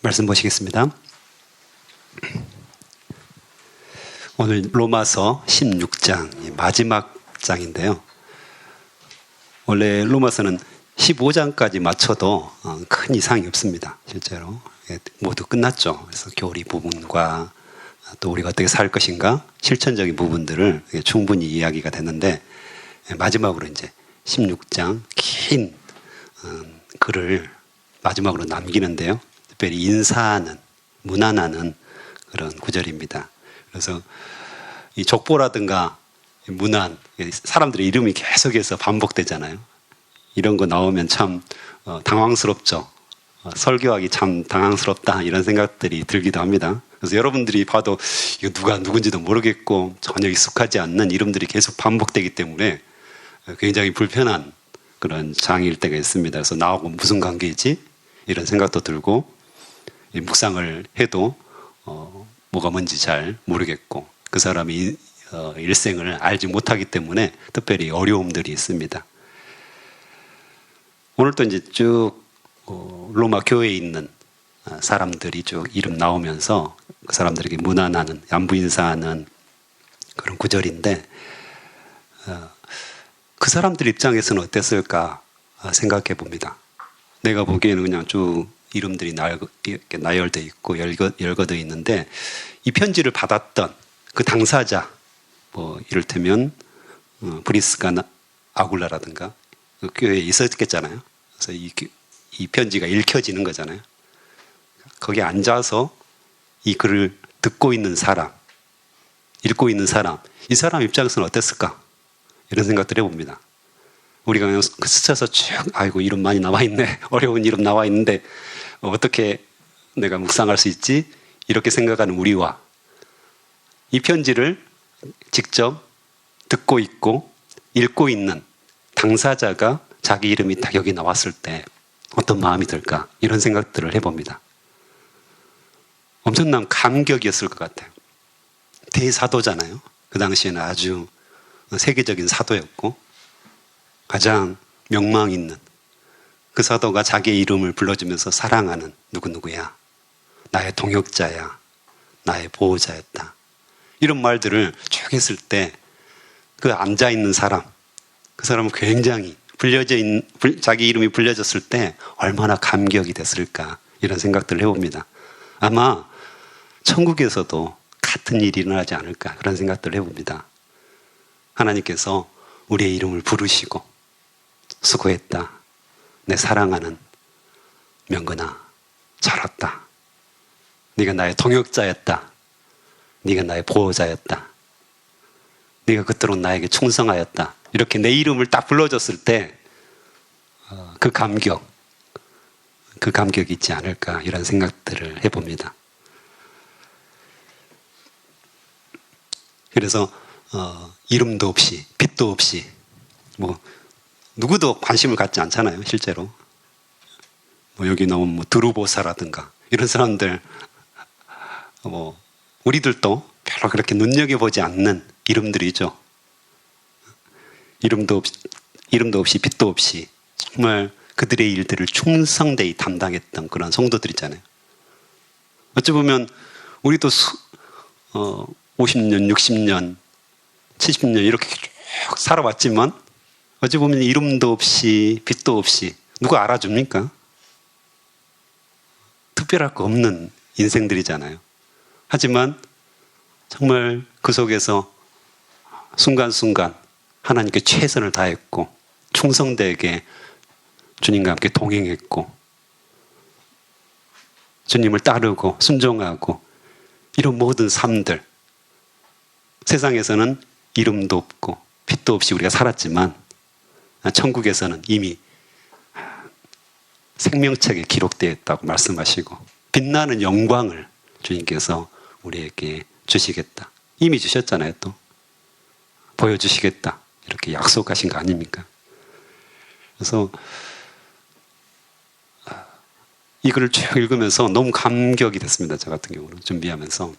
말씀 보시겠습니다. 오늘 로마서 16장 마지막 장인데요. 원래 로마서는 15장까지 맞춰도 큰 이상이 없습니다. 실제로 모두 끝났죠. 그래서 교리 부분과 또 우리가 어떻게 살 것인가 실천적인 부분들을 충분히 이야기가 됐는데, 마지막으로 이제 16장 긴 글을 마지막으로 남기는데요. 특별히 인사하는, 문안하는 그런 구절입니다. 그래서 이 족보라든가 문안, 사람들의 이름이 계속해서 반복되잖아요. 이런 거 나오면 참 당황스럽죠. 설교하기 참 당황스럽다 이런 생각들이 들기도 합니다. 그래서 여러분들이 봐도 이거 누가 누군지도 모르겠고 전혀 익숙하지 않는 이름들이 계속 반복되기 때문에 굉장히 불편한 그런 장일 때가 있습니다. 그래서 나하고 무슨 관계이지? 이런 생각도 들고, 묵상을 해도 뭐가 뭔지 잘 모르겠고 그 사람이 일생을 알지 못하기 때문에 특별히 어려움들이 있습니다. 오늘 또 이제 쭉 로마 교회에 있는 사람들이 쭉 이름 나오면서 그 사람들에게 문안하는, 안부 인사하는 그런 구절인데, 그 사람들 입장에서는 어땠을까 생각해 봅니다. 내가 보기에는 그냥 쭉 이름들이 이렇게 나열되어 있고 열거되어 있는데, 이 편지를 받았던 그 당사자, 뭐 이를테면 브리스가 아굴라라든가 그 교회에 있었겠잖아요. 그래서 이 편지가 읽혀지는 거잖아요. 거기 앉아서 이 글을 듣고 있는 사람, 읽고 있는 사람, 이 사람 입장에서는 어땠을까? 이런 생각들 해봅니다. 우리가 그냥 스쳐서 쭉, 아이고 이름 많이 나와 있네, 어려운 이름 나와 있는데 어떻게 내가 묵상할 수 있지? 이렇게 생각하는 우리와 이 편지를 직접 듣고 있고 읽고 있는 당사자가 자기 이름이 딱 여기 나왔을 때 어떤 마음이 들까? 이런 생각들을 해봅니다. 엄청난 감격이었을 것 같아요. 대사도잖아요. 그 당시에는 아주 세계적인 사도였고 가장 명망 있는 그 사도가 자기의 이름을 불러주면서 사랑하는 누구누구야, 나의 동역자야, 나의 보호자였다, 이런 말들을 쭉 했을 때 그 앉아있는 사람, 그 사람은 굉장히 자기 이름이 불려졌을 때 얼마나 감격이 됐을까, 이런 생각들을 해봅니다. 아마 천국에서도 같은 일이 일어나지 않을까, 그런 생각들을 해봅니다. 하나님께서 우리의 이름을 부르시고 수고했다, 내 사랑하는 명근아 잘 왔다, 네가 나의 동역자였다, 네가 나의 보호자였다, 네가 그토록 나에게 충성하였다, 이렇게 내 이름을 딱 불러줬을 때 그 감격이 있지 않을까, 이런 생각들을 해봅니다. 그래서 이름도 없이 빛도 없이 뭐 누구도 관심을 갖지 않잖아요. 실제로 뭐 여기 나온 뭐 드루보사라든가 이런 사람들, 뭐 우리들도 별로 그렇게 눈여겨보지 않는 이름들이죠. 이름도 없이 빛도 없이 정말 그들의 일들을 충성되이 담당했던 그런 성도들이잖아요. 어찌 보면 우리도 50년, 60년, 70년 이렇게 쭉 살아왔지만 어찌 보면 이름도 없이 빛도 없이 누가 알아줍니까? 특별할 거 없는 인생들이잖아요. 하지만 정말 그 속에서 순간순간 하나님께 최선을 다했고 충성되게 주님과 함께 동행했고 주님을 따르고 순종하고, 이런 모든 삶들, 세상에서는 이름도 없고 빛도 없이 우리가 살았지만 천국에서는 이미 생명책에 기록되어 있다고 말씀하시고 빛나는 영광을 주님께서 우리에게 주시겠다, 이미 주셨잖아요. 또 보여주시겠다, 이렇게 약속하신 거 아닙니까? 그래서 이 글을 쭉 읽으면서 너무 감격이 됐습니다. 저 같은 경우는 준비하면서.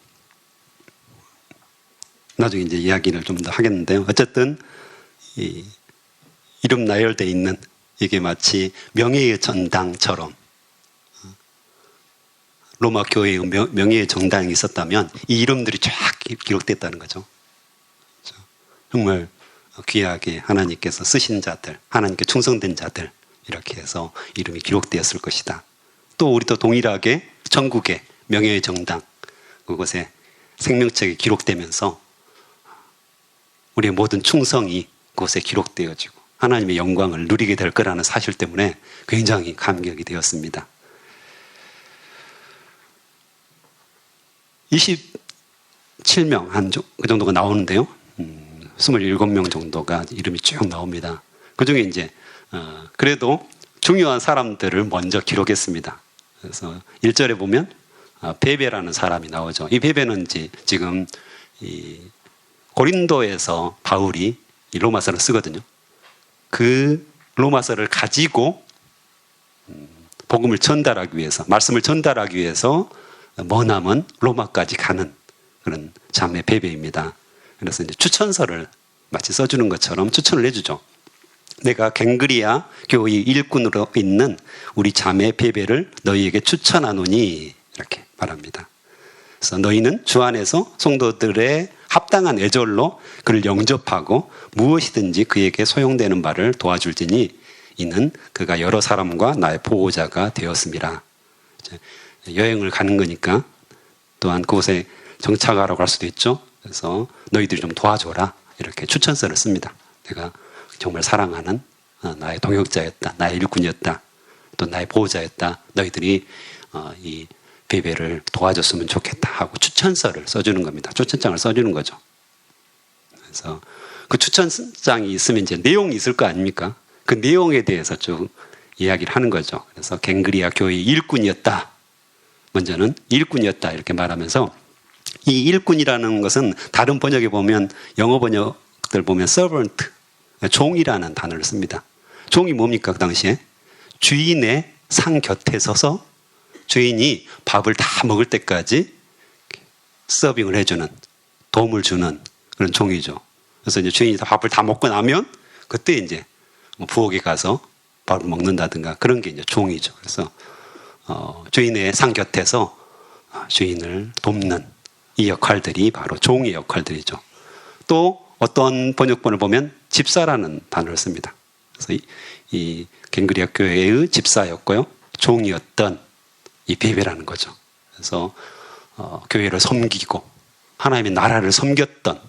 나중에 이제 이야기를 좀 더 하겠는데요. 어쨌든 이 이름 나열되어 있는 이게 마치 명예의 전당처럼 로마 교회의 명예의 정당이 있었다면 이 이름들이 쫙 기록됐다는 거죠. 정말 귀하게 하나님께서 쓰신 자들, 하나님께 충성된 자들, 이렇게 해서 이름이 기록되었을 것이다. 또 우리도 동일하게 천국의 명예의 정당, 그곳에 생명책이 기록되면서 우리의 모든 충성이 그곳에 기록되어지고 하나님의 영광을 누리게 될 거라는 사실 때문에 굉장히 감격이 되었습니다. 27명 그 정도가 나오는데요. 27명 정도가 이름이 쭉 나옵니다. 그 중에 이제 그래도 중요한 사람들을 먼저 기록했습니다. 그래서 1절에 보면 베베라는 사람이 나오죠. 이 베베는 지금 이 고린도에서 바울이 이 로마서를 쓰거든요. 그 로마서를 가지고 복음을 전달하기 위해서, 말씀을 전달하기 위해서 머나먼 로마까지 가는 그런 자매 베베입니다. 그래서 이제 추천서를 마치 써주는 것처럼 추천을 해주죠. 내가 갱그리아 교의 일꾼으로 있는 우리 자매 베베를 너희에게 추천하노니, 이렇게 말합니다. 그래서 너희는 주 안에서 성도들의 합당한 애절로 그를 영접하고 무엇이든지 그에게 소용되는 바를 도와줄지니 이는 그가 여러 사람과 나의 보호자가 되었습니다. 여행을 가는 거니까 또한 그곳에 정착하라고 할 수도 있죠. 그래서 너희들이 좀 도와줘라, 이렇게 추천서를 씁니다. 내가 정말 사랑하는 나의 동역자였다, 나의 일꾼이었다, 또 나의 보호자였다. 너희들이 이 베베를 도와줬으면 좋겠다 하고 추천서를 써주는 겁니다. 추천장을 써주는 거죠. 그래서 그 추천장이 있으면 이제 내용이 있을 거 아닙니까? 그 내용에 대해서 쭉 이야기를 하는 거죠. 그래서 갱그리아 교회의 일꾼이었다. 먼저는 일꾼이었다, 이렇게 말하면서 이 일꾼이라는 것은 다른 번역에 보면, 영어 번역들 보면 servant, 종이라는 단어를 씁니다. 종이 뭡니까? 그 당시에 주인의 상 곁에 서서 주인이 밥을 다 먹을 때까지 서빙을 해주는, 도움을 주는 그런 종이죠. 그래서 이제 주인이 밥을 다 먹고 나면 그때 이제 부엌에 가서 밥을 먹는다든가 그런 게 이제 종이죠. 그래서 주인의 상 곁에서 주인을 돕는 이 역할들이 바로 종의 역할들이죠. 또 어떤 번역본을 보면 집사라는 단어를 씁니다. 그래서 이 갱그리아 교회의 집사였고요, 종이었던 이 베베라는 거죠. 그래서 교회를 섬기고 하나님의 나라를 섬겼던,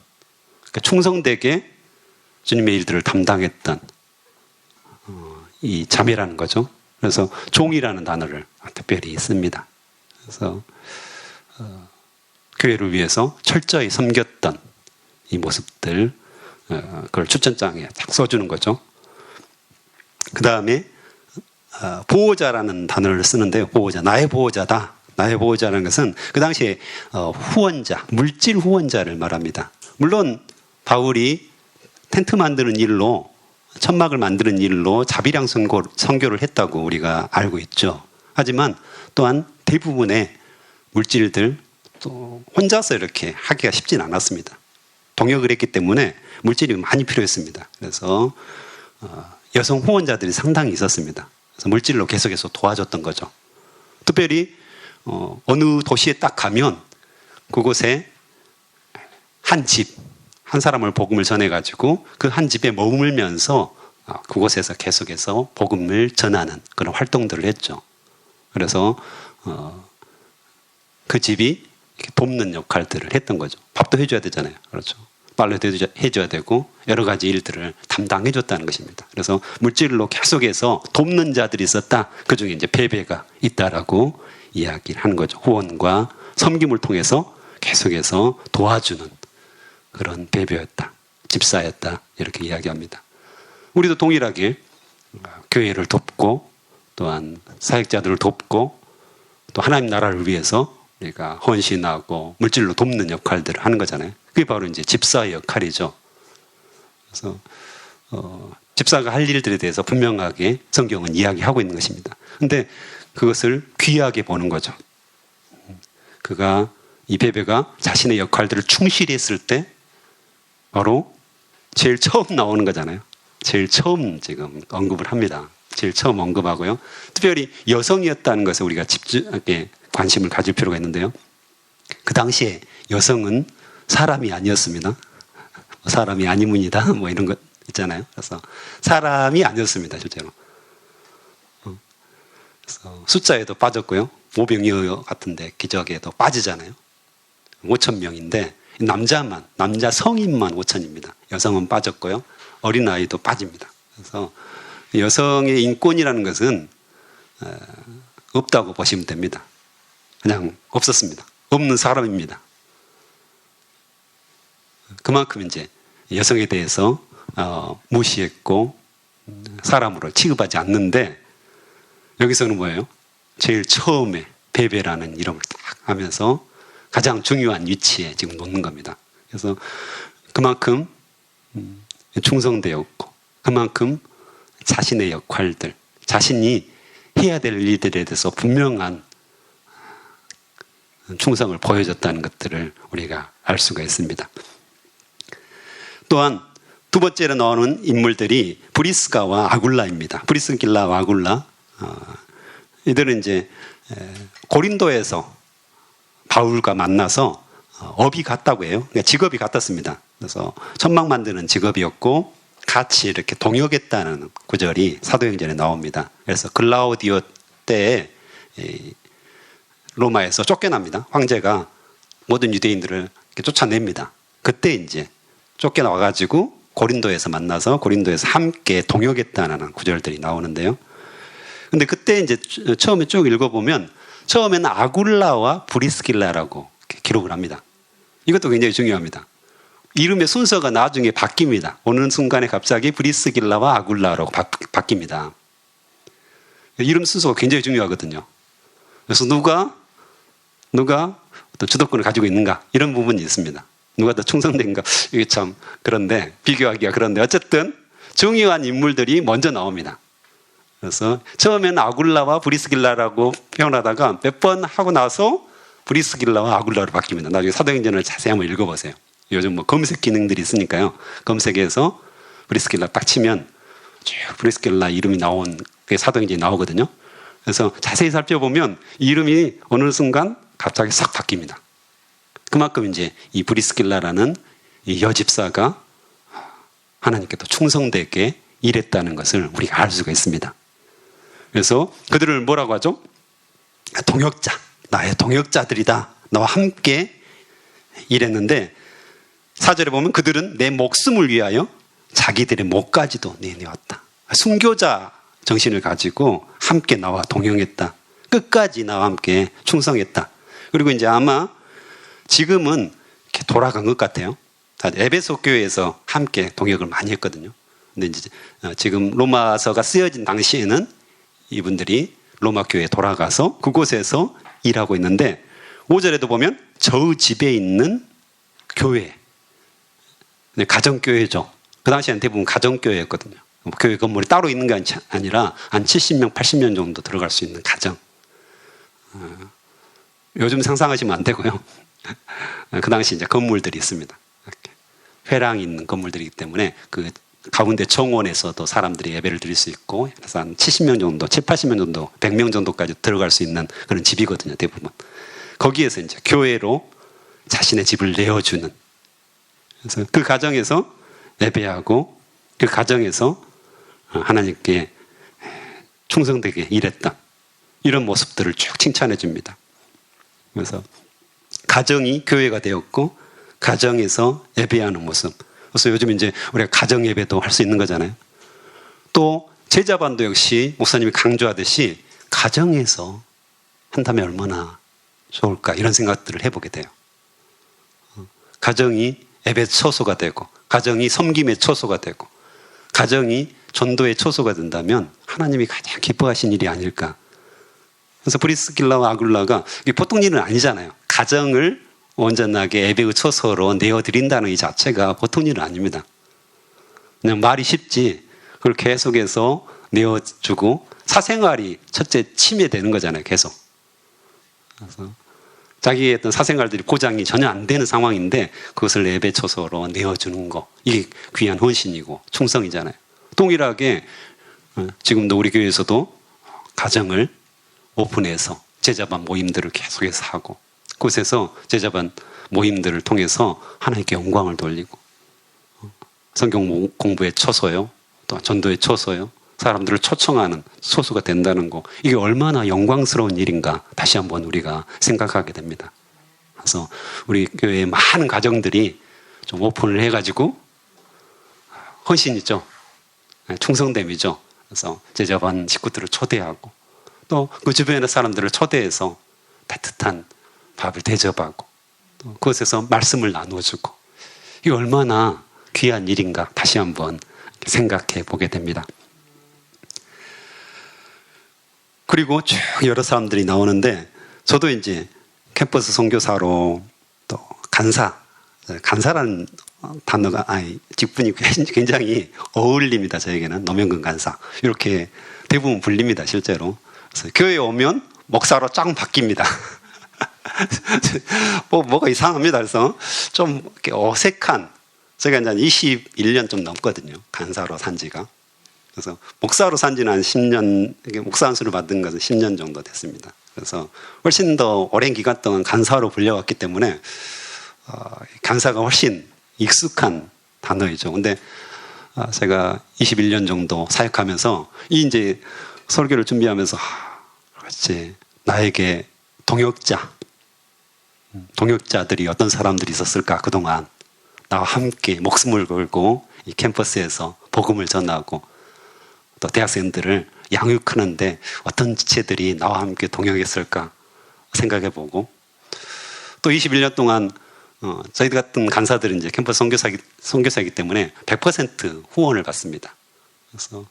그러니까 충성되게 주님의 일들을 담당했던 이 자매라는 거죠. 그래서 종이라는 단어를 특별히 씁니다. 그래서 교회를 위해서 철저히 섬겼던 이 모습들, 그걸 추천장에 딱 써주는 거죠. 그 다음에 보호자라는 단어를 쓰는데요. 보호자, 나의 보호자다. 나의 보호자라는 것은 그 당시에 후원자, 물질 후원자를 말합니다. 물론 바울이 텐트 만드는 일로, 천막을 만드는 일로 자비량 선교를 했다고 우리가 알고 있죠. 하지만 또한 대부분의 물질들 또 혼자서 이렇게 하기가 쉽진 않았습니다. 동역을 했기 때문에 물질이 많이 필요했습니다. 그래서 여성 후원자들이 상당히 있었습니다. 그래서 물질로 계속해서 도와줬던 거죠. 특별히 어느 도시에 딱 가면 그곳에 한 집, 한 사람을 복음을 전해가지고 그 한 집에 머물면서 그곳에서 계속해서 복음을 전하는 그런 활동들을 했죠. 그래서 그 집이 돕는 역할들을 했던 거죠. 밥도 해줘야 되잖아요. 그렇죠. 빨래도 해줘야 되고 여러 가지 일들을 담당해줬다는 것입니다. 그래서 물질로 계속해서 돕는 자들이 있었다. 그 중에 이제 베베가 있다라고 이야기를 하는 거죠. 후원과 섬김을 통해서 계속해서 도와주는 그런 베베였다, 집사였다, 이렇게 이야기합니다. 우리도 동일하게 교회를 돕고 또한 사역자들을 돕고 또 하나님 나라를 위해서 우리가 헌신하고 물질로 돕는 역할들을 하는 거잖아요. 그게 바로 이제 집사의 역할이죠. 그래서 집사가 할 일들에 대해서 분명하게 성경은 이야기하고 있는 것입니다. 그런데 그것을 귀하게 보는 거죠. 이 베베가 자신의 역할들을 충실히 했을 때 바로 제일 처음 나오는 거잖아요. 제일 처음 지금 언급을 합니다. 제일 처음 언급하고요. 특별히 여성이었다는 것을 우리가 관심을 가질 필요가 있는데요. 그 당시에 여성은 사람이 아니었습니다. 사람이 아니문이다 뭐 이런 것 있잖아요. 그래서 사람이 아니었습니다, 실제로. 그래서 숫자에도 빠졌고요. 500여 같은데 기적에도 빠지잖아요. 5,000명인데 남자 성인만 5,000입니다. 여성은 빠졌고요. 어린아이도 빠집니다. 그래서 여성의 인권이라는 것은 없다고 보시면 됩니다. 그냥 없었습니다. 없는 사람입니다. 그만큼 이제 여성에 대해서 무시했고 사람으로 취급하지 않는데, 여기서는 뭐예요? 제일 처음에 베베라는 이름을 딱 하면서 가장 중요한 위치에 지금 놓는 겁니다. 그래서 그만큼 충성되었고, 그만큼 자신의 역할들, 자신이 해야 될 일들에 대해서 분명한 충성을 보여줬다는 것들을 우리가 알 수가 있습니다. 또한 두 번째로 나오는 인물들이 브리스가와 아굴라입니다. 브리스길라와 아굴라. 이들은 이제 고린도에서 바울과 만나서 업이 같다고 해요. 그러니까 직업이 같았습니다. 그래서 천막 만드는 직업이었고 같이 이렇게 동역했다는 구절이 사도행전에 나옵니다. 그래서 글라우디오 때에 로마에서 쫓겨납니다. 황제가 모든 유대인들을 이렇게 쫓아냅니다. 그때 이제 쫓겨나와가지고 고린도에서 만나서 고린도에서 함께 동역했다는 구절들이 나오는데요. 근데 그때 이제 처음에 쭉 읽어보면 처음에는 아굴라와 브리스길라라고 기록을 합니다. 이것도 굉장히 중요합니다. 이름의 순서가 나중에 바뀝니다. 어느 순간에 갑자기 브리스길라와 아굴라라고 바뀝니다. 이름 순서가 굉장히 중요하거든요. 그래서 누가 어떤 주도권을 가지고 있는가 이런 부분이 있습니다. 누가 더 충성된가 이게 참 그런데 비교하기가 그런데 어쨌든 중요한 인물들이 먼저 나옵니다. 그래서 처음에는 아굴라와 브리스길라라고 표현하다가 몇 번 하고 나서 브리스길라와 아굴라로 바뀝니다. 나중에 사도행전을 자세히 한번 읽어보세요. 요즘 뭐 검색 기능들이 있으니까요. 검색해서 브리스길라 딱 치면 쭉 브리스길라 이름이 나온 게 사도행전이 나오거든요. 그래서 자세히 살펴보면 이 이름이 어느 순간 갑자기 싹 바뀝니다. 그만큼 이제 이 브리스길라라는 이 여집사가 하나님께 또 충성되게 일했다는 것을 우리가 알 수가 있습니다. 그래서 그들을 뭐라고 하죠? 동역자, 나의 동역자들이다. 나와 함께 일했는데 4절에 보면 그들은 내 목숨을 위하여 자기들의 목까지도 내놓았다. 순교자 정신을 가지고 함께 나와 동행했다. 끝까지 나와 함께 충성했다. 그리고 이제 아마 지금은 이렇게 돌아간 것 같아요. 에베소 교회에서 함께 동역을 많이 했거든요. 근데 이제 지금 로마서가 쓰여진 당시에는 이분들이 로마 교회에 돌아가서 그곳에서 일하고 있는데 5절에도 보면 저 집에 있는 교회, 가정교회죠. 그 당시에는 대부분 가정교회였거든요. 교회 건물이 따로 있는 게 아니라 한 70명, 80명 정도 들어갈 수 있는 가정. 요즘 상상하시면 안 되고요. 그 당시 이제 건물들이 있습니다. 회랑 있는 건물들이기 때문에 그 가운데 정원에서도 사람들이 예배를 드릴 수 있고, 그래서 한 70명 정도, 7, 80명 정도, 100명 정도까지 들어갈 수 있는 그런 집이거든요, 대부분. 거기에서 이제 교회로 자신의 집을 내어주는. 그래서 그 가정에서 예배하고 그 가정에서 하나님께 충성되게 일했다. 이런 모습들을 쭉 칭찬해 줍니다. 그래서 가정이 교회가 되었고 가정에서 예배하는 모습. 그래서 요즘 이제 우리가 가정 예배도 할 수 있는 거잖아요. 또 제자반도 역시 목사님이 강조하듯이 가정에서 한다면 얼마나 좋을까 이런 생각들을 해보게 돼요. 가정이 예배 처소가 되고 가정이 섬김의 처소가 되고 가정이 전도의 처소가 된다면 하나님이 가장 기뻐하신 일이 아닐까. 그래서 브리스길라와 아굴라가 이게 보통 일은 아니잖아요. 가정을 온전하게 예배의 처소로 내어드린다는 이 자체가 보통 일은 아닙니다. 그냥 말이 쉽지 그걸 계속해서 내어주고 사생활이 첫째 침해되는 거잖아요. 계속. 그래서 자기의 어떤 사생활들이 보장이 전혀 안 되는 상황인데 그것을 예배 처소로 내어주는 거, 이게 귀한 헌신이고 충성이잖아요. 동일하게 지금도 우리 교회에서도 가정을 오픈해서 제자반 모임들을 계속해서 하고, 그곳에서 제자반 모임들을 통해서 하나님께 영광을 돌리고, 성경 공부의 처소요, 또 전도의 처소요, 사람들을 초청하는 소수가 된다는 거, 이게 얼마나 영광스러운 일인가 다시 한번 우리가 생각하게 됩니다. 그래서 우리 교회의 많은 가정들이 좀 오픈을 해가지고 헌신이죠, 충성됨이죠. 그래서 제자반 식구들을 초대하고 또 그 주변의 사람들을 초대해서 따뜻한 밥을 대접하고 또 그곳에서 말씀을 나눠주고, 이게 얼마나 귀한 일인가 다시 한번 생각해 보게 됩니다. 그리고 쭉 여러 사람들이 나오는데, 저도 이제 캠퍼스 선교사로 또 간사라는 단어가, 직분이 굉장히 어울립니다. 저에게는 노명근 간사, 이렇게 대부분 불립니다, 실제로. 그래서 교회에 오면 목사로 쫙 바뀝니다. 뭐가 이상합니다. 그래서 좀 이렇게 어색한, 제가 이제 21년 좀 넘거든요, 간사로 산 지가. 그래서 목사로 산 지는 한 10년, 목사 안수를 받은 것은 10년 정도 됐습니다. 그래서 훨씬 더 오랜 기간 동안 간사로 불려왔기 때문에 간사가 훨씬 익숙한 단어이죠. 근데 제가 21년 정도 사역하면서 이제 설교를 준비하면서 그렇지, 나에게 동역자들이 어떤 사람들이 있었을까, 그동안 나와 함께 목숨을 걸고 이 캠퍼스에서 복음을 전하고 또 대학생들을 양육하는데 어떤 지체들이 나와 함께 동역했을까 생각해보고, 또 21년 동안 저희 같은 간사들은 이제 캠퍼스 선교사이기 때문에 100% 후원을 받습니다. 그래서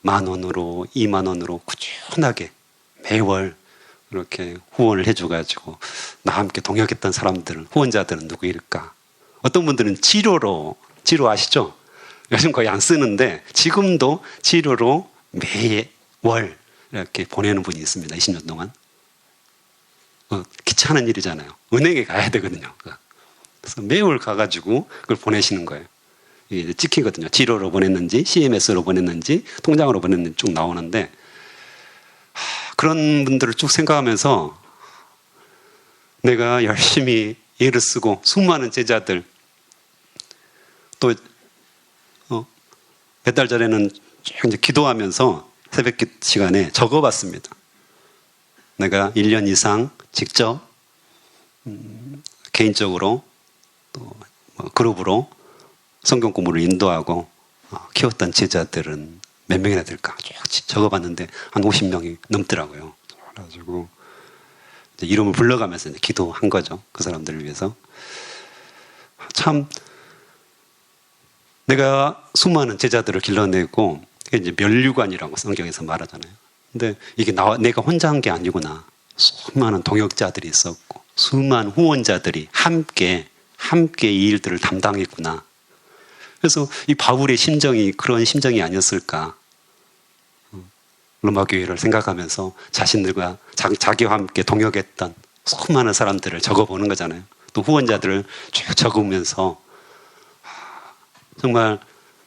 10,000원으로 20,000원으로 꾸준하게 매월 이렇게 후원을 해줘가지고 나와 함께 동역했던 사람들은, 후원자들은 누구일까? 어떤 분들은 치료 아시죠? 요즘 거의 안 쓰는데 지금도 치료로 매월 이렇게 보내는 분이 있습니다. 20년 동안. 귀찮은 일이잖아요. 은행에 가야 되거든요. 그래서 매월 가가지고 그걸 보내시는 거예요. 이게 찍히거든요. 치료로 보냈는지, CMS로 보냈는지, 통장으로 보냈는지 쭉 나오는데, 그런 분들을 쭉 생각하면서 내가 열심히 애를 쓰고 수많은 제자들, 또 몇 달 전에는 이제 기도하면서 새벽 시간에 적어봤습니다. 내가 1년 이상 직접 개인적으로 또 그룹으로 성경 공부를 인도하고 키웠던 제자들은 몇 명이나 될까 쭉 적어봤는데 한 50명이 넘더라고요. 그래가지고 이제 이름을 불러가면서 이제 기도한 거죠. 그 사람들을 위해서. 참 내가 수많은 제자들을 길러내고, 이게 이제 멸류관이라고 성경에서 말하잖아요. 근데 이게 내가 혼자 한 게 아니구나. 수많은 동역자들이 있었고, 수많은 후원자들이 함께 이 일들을 담당했구나. 그래서 이 바울의 심정이 그런 심정이 아니었을까. 로마 교회를 생각하면서 자신들과 자기와 함께 동역했던 수많은 사람들을 적어보는 거잖아요. 또 후원자들을 쭉 적으면서 정말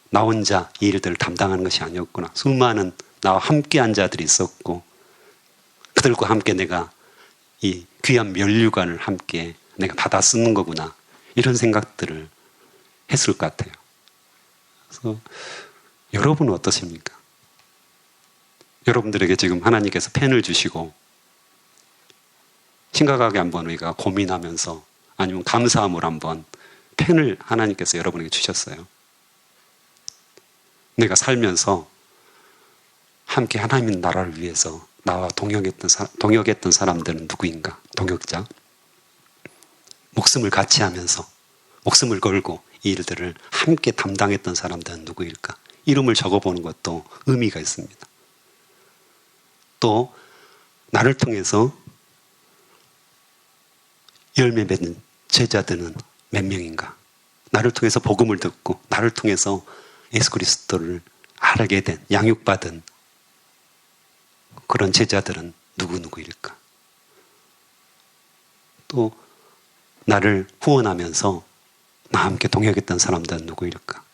나 혼자 이 일들을 담당하는 것이 아니었구나. 수많은 나와 함께한 자들이 있었고, 그들과 함께 내가 이 귀한 멸류관을 함께 내가 받아 쓰는 거구나. 이런 생각들을 했을 것 같아요. 그래서 여러분은 어떠십니까? 여러분들에게 지금 하나님께서 펜을 주시고 심각하게 한번 우리가 고민하면서, 아니면 감사함으로 한번 펜을 하나님께서 여러분에게 주셨어요. 내가 살면서 함께 하나님의 나라를 위해서 나와 동역했던 사람들은 누구인가? 동역자. 목숨을 같이 하면서, 목숨을 걸고 이 일들을 함께 담당했던 사람들은 누구일까? 이름을 적어보는 것도 의미가 있습니다. 또 나를 통해서 열매 맺는 제자들은 몇 명인가? 나를 통해서 복음을 듣고 나를 통해서 예수 그리스도를 알게 된, 양육받은 그런 제자들은 누구일까? 또 나를 후원하면서 나와 함께 동역했던 사람들은 누구일까?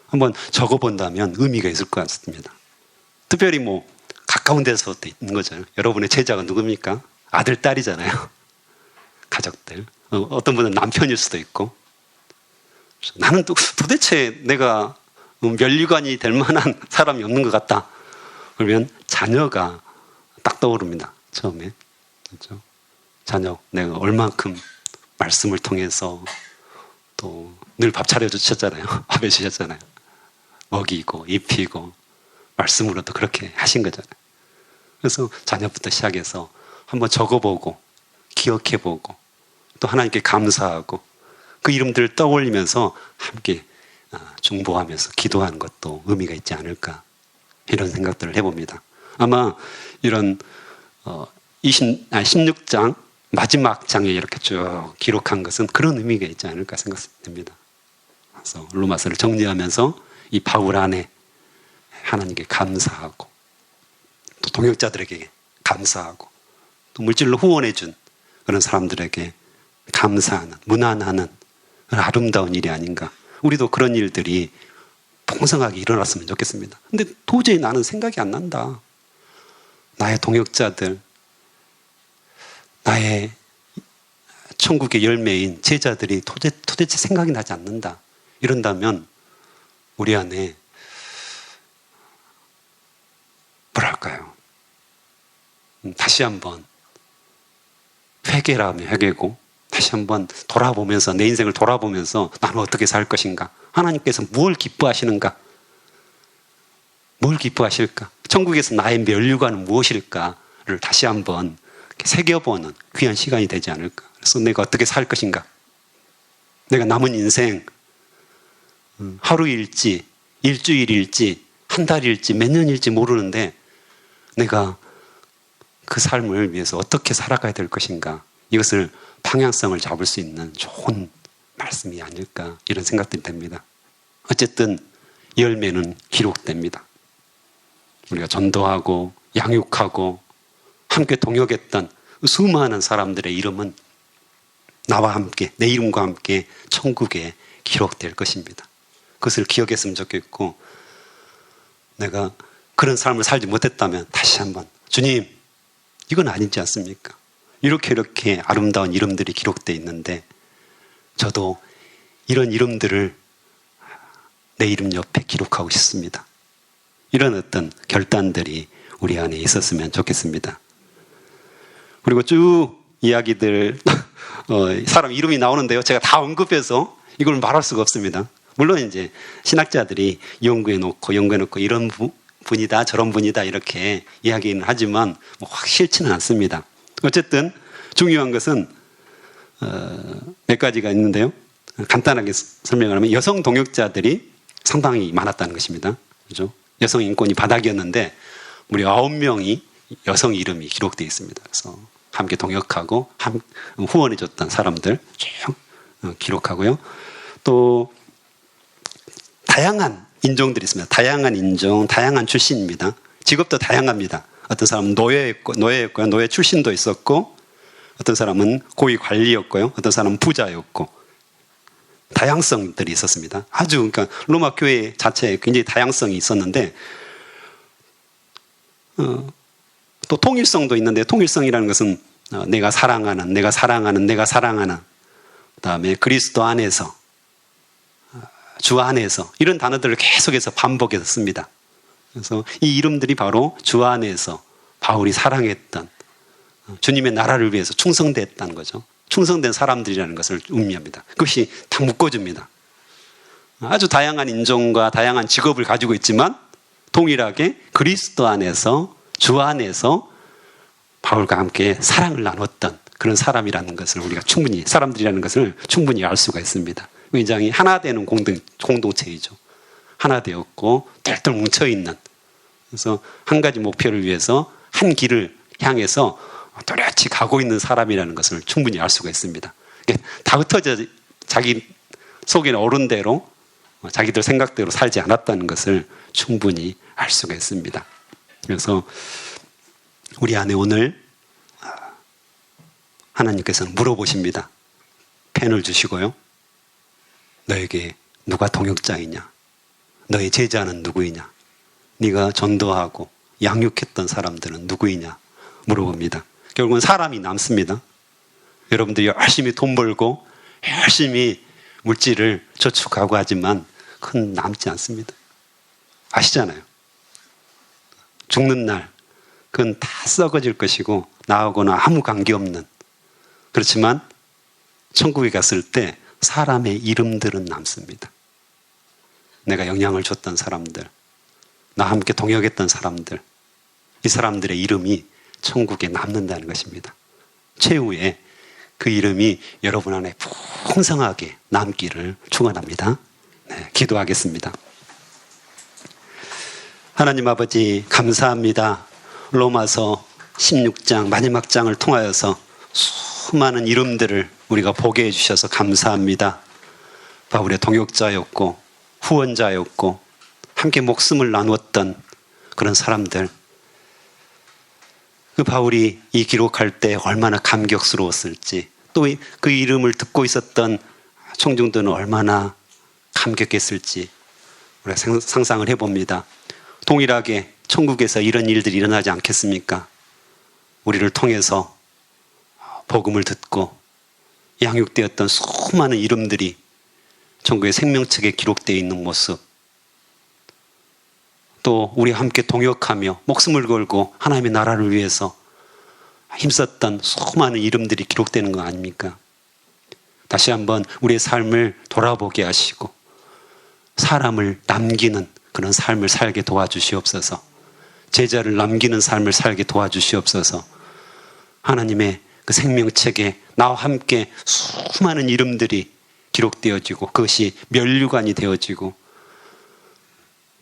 한번 적어본다면 의미가 있을 것 같습니다. 특별히 가까운 데서도 있는 거죠. 여러분의 제자가 누굽니까? 아들, 딸이잖아요. 가족들. 어떤 분은 남편일 수도 있고. 나는 또 도대체 내가 면류관이 될 만한 사람이 없는 것 같다. 그러면 자녀가 딱 떠오릅니다. 처음에. 그렇죠? 자녀, 내가 얼만큼 말씀을 통해서 또 늘 밥 차려주셨잖아요. 밥 해주셨잖아요. 먹이고, 입히고, 말씀으로도 그렇게 하신 거잖아요. 그래서 자녀부터 시작해서 한번 적어보고, 기억해보고, 또 하나님께 감사하고, 그 이름들을 떠올리면서 함께 중보하면서 기도하는 것도 의미가 있지 않을까. 이런 생각들을 해봅니다. 아마 이런 16장 마지막 장에 이렇게 쭉 기록한 것은 그런 의미가 있지 않을까 생각됩니다. 그래서 로마서를 정리하면서 이 바울 안에 하나님께 감사하고 또 동역자들에게 감사하고 또 물질로 후원해준 그런 사람들에게 감사하는, 문안하는 아름다운 일이 아닌가. 우리도 그런 일들이 풍성하게 일어났으면 좋겠습니다. 근데 도저히 나는 생각이 안 난다. 나의 동역자들, 나의 천국의 열매인 제자들이 도대체 생각이 나지 않는다. 이런다면 우리 안에 뭐랄까요? 다시 한번 회개라면 회개고 다시 한번 돌아보면서 내 인생을 돌아보면서 나는 어떻게 살 것인가? 하나님께서 뭘 기뻐하시는가? 뭘 기뻐하실까? 천국에서 나의 면류관은 무엇일까를 다시 한번 새겨보는 귀한 시간이 되지 않을까? 그래서 내가 어떻게 살 것인가? 내가 남은 인생 하루일지 일주일일지 한 달일지 몇 년일지 모르는데 내가 그 삶을 위해서 어떻게 살아가야 될 것인가? 이것을 방향성을 잡을 수 있는 좋은 말씀이 아닐까 이런 생각들이 됩니다. 어쨌든 열매는 기록됩니다. 우리가 전도하고 양육하고 함께 동역했던 수많은 사람들의 이름은 나와 함께 내 이름과 함께 천국에 기록될 것입니다. 그것을 기억했으면 좋겠고 내가 그런 삶을 살지 못했다면 다시 한번 주님 이건 아니지 않습니까? 이렇게 아름다운 이름들이 기록되어 있는데 저도 이런 이름들을 내 이름 옆에 기록하고 싶습니다. 이런 어떤 결단들이 우리 안에 있었으면 좋겠습니다. 그리고 쭉 이야기들 사람 이름이 나오는데요. 제가 다 언급해서 이걸 말할 수가 없습니다. 물론 이제 신학자들이 연구해 놓고 이런 분이다 저런 분이다 이렇게 이야기는 하지만 확 싫지는 않습니다. 어쨌든 중요한 것은 몇 가지가 있는데요. 간단하게 설명을 하면 여성 동역자들이 상당히 많았다는 것입니다. 그렇죠? 여성 인권이 바닥이었는데 무려 9명이 여성 이름이 기록되어 있습니다. 그래서 함께 동역하고 후원해줬던 사람들 쭉 기록하고요. 또 다양한 인종들이 있습니다. 다양한 인종, 다양한 출신입니다. 직업도 다양합니다. 어떤 사람은 노예였고요. 노예 출신도 있었고 어떤 사람은 고위 관리였고요. 어떤 사람은 부자였고 다양성들이 있었습니다. 아주 그러니까 로마 교회 자체에 굉장히 다양성이 있었는데 또 통일성도 있는데 통일성이라는 것은 내가 사랑하는 그다음에 그리스도 안에서 주 안에서 이런 단어들을 계속해서 반복해서 씁니다. 그래서 이 이름들이 바로 주 안에서 바울이 사랑했던 주님의 나라를 위해서 충성됐다는 거죠. 충성된 사람들이라는 것을 의미합니다. 그것이 다 묶어줍니다. 아주 다양한 인종과 다양한 직업을 가지고 있지만 동일하게 그리스도 안에서 주 안에서 바울과 함께 사랑을 나눴던 그런 사람이라는 것을 우리가 사람들이라는 것을 충분히 알 수가 있습니다. 굉장히 하나 되는 공동체이죠. 하나 되었고 똘똘 뭉쳐있는 그래서 한 가지 목표를 위해서 한 길을 향해서 또렷이 가고 있는 사람이라는 것을 충분히 알 수가 있습니다. 다 흩어져 자기 속에는 어른 대로 자기들 생각대로 살지 않았다는 것을 충분히 알 수가 있습니다. 그래서 우리 안에 오늘 하나님께서는 물어보십니다. 펜을 주시고요. 너에게 누가 동역자이냐? 너의 제자는 누구이냐? 네가 전도하고 양육했던 사람들은 누구이냐? 물어봅니다. 결국은 사람이 남습니다. 여러분들이 열심히 돈 벌고 열심히 물질을 저축하고 하지만 큰 남지 않습니다. 아시잖아요. 죽는 날 그건 다 썩어질 것이고 나하고는 아무 관계없는, 그렇지만 천국에 갔을 때 사람의 이름들은 남습니다. 내가 영향을 줬던 사람들, 나와 함께 동역했던 사람들, 이 사람들의 이름이 천국에 남는다는 것입니다. 최후에 그 이름이 여러분 안에 풍성하게 남기를 축원합니다. 네, 기도하겠습니다. 하나님 아버지, 감사합니다. 로마서 16장 마지막 장을 통하여서 수많은 이름들을 우리가 보게 해주셔서 감사합니다. 바울의 동역자였고 후원자였고 함께 목숨을 나누었던 그런 사람들, 그 바울이 이 기록할 때 얼마나 감격스러웠을지, 또 그 이름을 듣고 있었던 청중들은 얼마나 감격했을지 우리가 상상을 해봅니다. 동일하게 천국에서 이런 일들이 일어나지 않겠습니까? 우리를 통해서 복음을 듣고 양육되었던 수많은 이름들이 천국의 생명책에 기록되어 있는 모습, 또 우리와 함께 동역하며 목숨을 걸고 하나님의 나라를 위해서 힘썼던 수많은 이름들이 기록되는 거 아닙니까? 다시 한번 우리의 삶을 돌아보게 하시고 사람을 남기는 그런 삶을 살게 도와주시옵소서. 제자를 남기는 삶을 살게 도와주시옵소서. 하나님의 그 생명책에 나와 함께 수많은 이름들이 기록되어지고 그것이 면류관이 되어지고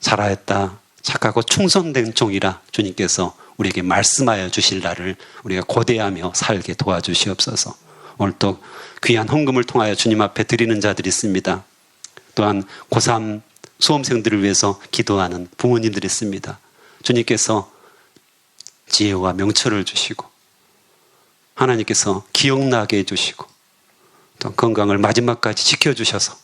잘하였다, 착하고 충성된 종이라 주님께서 우리에게 말씀하여 주실 날을 우리가 고대하며 살게 도와주시옵소서. 오늘 또 귀한 헌금을 통하여 주님 앞에 드리는 자들이 있습니다. 또한 고3 수험생들을 위해서 기도하는 부모님들이 있습니다. 주님께서 지혜와 명철을 주시고 하나님께서 기억나게 해주시고 또 건강을 마지막까지 지켜주셔서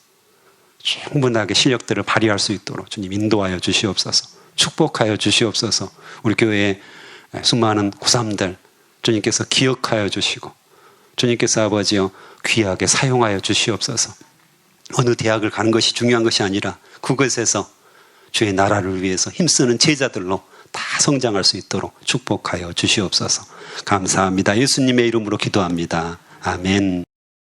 충분하게 실력들을 발휘할 수 있도록 주님 인도하여 주시옵소서. 축복하여 주시옵소서. 우리 교회의 수많은 고3들 주님께서 기억하여 주시고 주님께서 아버지여 귀하게 사용하여 주시옵소서. 어느 대학을 가는 것이 중요한 것이 아니라 그것에서 주의 나라를 위해서 힘쓰는 제자들로 다 성장할 수 있도록 축복하여 주시옵소서. 감사합니다. 예수님의 이름으로 기도합니다. 아멘.